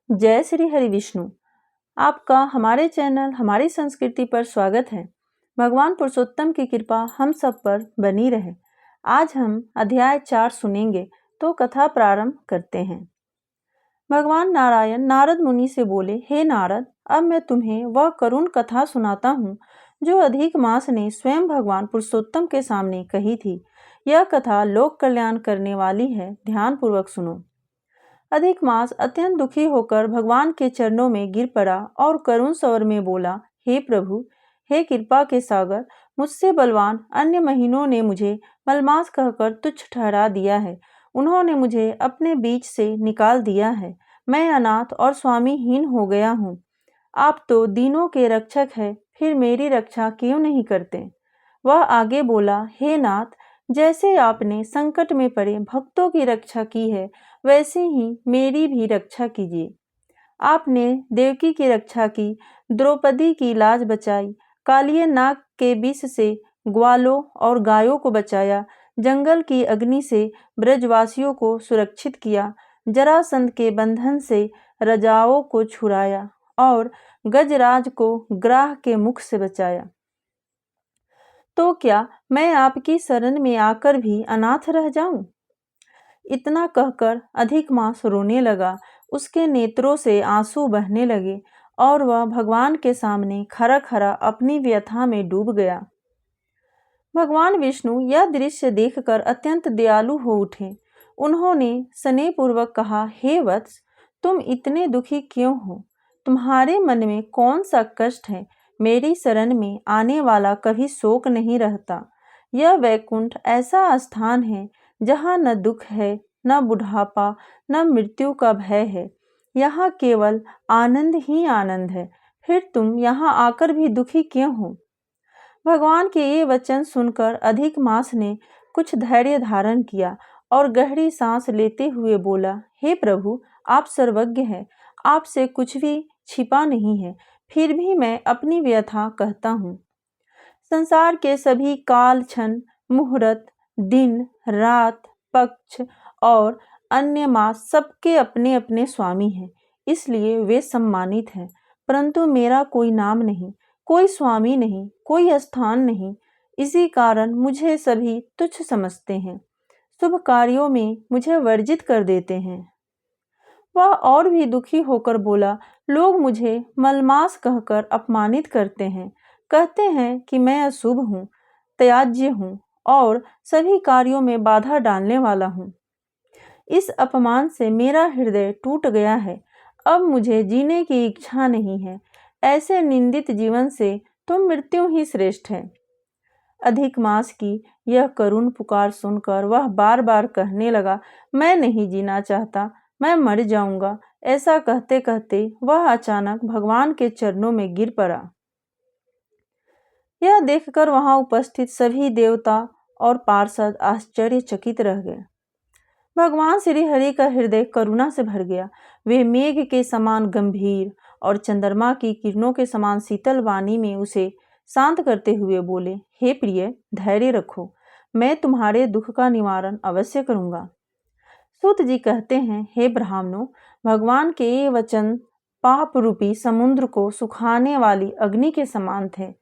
जय श्री हरि विष्णु। आपका हमारे चैनल हमारी संस्कृति पर स्वागत है। भगवान पुरुषोत्तम की कृपा हम सब पर बनी रहे। आज हम अध्याय 4 सुनेंगे, तो कथा प्रारंभ करते हैं। भगवान नारायण नारद मुनि से बोले, हे नारद, अब मैं तुम्हें वह करुण कथा सुनाता हूँ जो अधिक मास ने स्वयं भगवान पुरुषोत्तम के सामने कही थी। यह कथा लोक कल्याण करने वाली है, ध्यानपूर्वक सुनो। अधिक मास अत्यंत दुखी होकर भगवान के चरणों में गिर पड़ा और करुण स्वर में बोला, हे प्रभु, हे कृपा के सागर, मुझसे बलवान अन्य महीनों ने मुझे मलमास कहकर तुच्छ ठहरा दिया है। उन्होंने मुझे अपने बीच से निकाल दिया है। मैं अनाथ और स्वामीहीन हो गया हूँ। आप तो दीनों के रक्षक है, फिर मेरी रक्षा क्यों नहीं करते। वह आगे बोला, हे नाथ, जैसे आपने संकट में पड़े भक्तों की रक्षा की है, वैसे ही मेरी भी रक्षा कीजिए। आपने देवकी की रक्षा की, द्रौपदी की लाज बचाई, कालिए नाग के विष से ग्वालों और गायों को बचाया, जंगल की अग्नि से ब्रजवासियों को सुरक्षित किया, जरासंध के बंधन से रजाओं को छुड़ाया और गजराज को ग्राह के मुख से बचाया। तो क्या मैं आपकी शरण में आकर भी अनाथ रह जाऊं? इतना कहकर अधिक मास रोने लगा। उसके नेत्रों से आंसू बहने लगे और वह भगवान के सामने खरा खरा अपनी व्यथा में डूब गया। भगवान विष्णु यह दृश्य देखकर अत्यंत दयालु हो उठे। उन्होंने स्नेहपूर्वक कहा, हे वत्स, तुम इतने दुखी क्यों हो? तुम्हारे मन में कौन सा कष्ट है? मेरी शरण में आने वाला कभी शोक नहीं रहता। यह वैकुंठ ऐसा स्थान है जहाँ न दुख है, न बुढ़ापा, न मृत्यु का भय है। यहाँ केवल आनंद ही आनंद है। फिर तुम यहाँ आकर भी दुखी क्यों हो? भगवान के ये वचन सुनकर अधिक मास ने कुछ धैर्य धारण किया और गहरी सांस लेते हुए बोला, हे प्रभु, आप सर्वज्ञ हैं, आपसे कुछ भी छिपा नहीं है। फिर भी मैं अपनी व्यथा कहता हूँ। संसार के सभी काल, क्षण, मुहूर्त, दिन, रात, पक्ष और अन्य मास सबके अपने अपने स्वामी हैं, इसलिए वे सम्मानित हैं। परंतु मेरा कोई नाम नहीं, कोई स्वामी नहीं, कोई स्थान नहीं। इसी कारण मुझे सभी तुच्छ समझते हैं, शुभ कार्यों में मुझे वर्जित कर देते हैं। वह और भी दुखी होकर बोला, लोग मुझे मलमास कहकर अपमानित करते हैं, कहते हैं कि मैं अशुभ हूँ, त्याज्य हूँ और सभी कार्यों में बाधा डालने वाला हूँ। इस अपमान से मेरा हृदय टूट गया है। अब मुझे जीने की इच्छा नहीं है। ऐसे निंदित जीवन से तो मृत्यु ही श्रेष्ठ है। अधिक मास की यह करुण पुकार सुनकर वह बार बार कहने लगा, मैं नहीं जीना चाहता, मैं मर जाऊंगा। ऐसा कहते कहते वह अचानक भगवान के चरणों में गिर पड़ा। यह देखकर वहां उपस्थित सभी देवता और पार्षद आश्चर्यचकित रह गए। भगवान श्री हरि का हृदय करुणा से भर गया। वे मेघ के समान गंभीर और चंद्रमा की किरणों के समान शीतल वाणी में उसे शांत करते हुए बोले, हे प्रिय, धैर्य रखो, मैं तुम्हारे दुख का निवारण अवश्य करूंगा। सूत जी कहते हैं, हे ब्राह्मणों, भगवान के ये वचन पाप रूपी समुद्र को सुखाने वाली अग्नि के समान थे।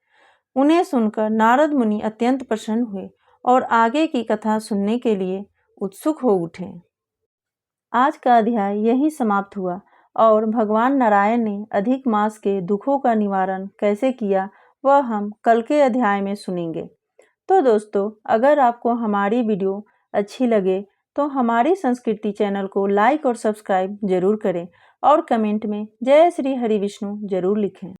उन्हें सुनकर नारद मुनि अत्यंत प्रसन्न हुए और आगे की कथा सुनने के लिए उत्सुक हो उठे। आज का अध्याय यही समाप्त हुआ और भगवान नारायण ने अधिक मास के दुखों का निवारण कैसे किया, वह हम कल के अध्याय में सुनेंगे। तो दोस्तों, अगर आपको हमारी वीडियो अच्छी लगे तो हमारी संस्कृति चैनल को लाइक और सब्सक्राइब जरूर करें और कमेंट में जय श्री हरि विष्णु जरूर लिखें।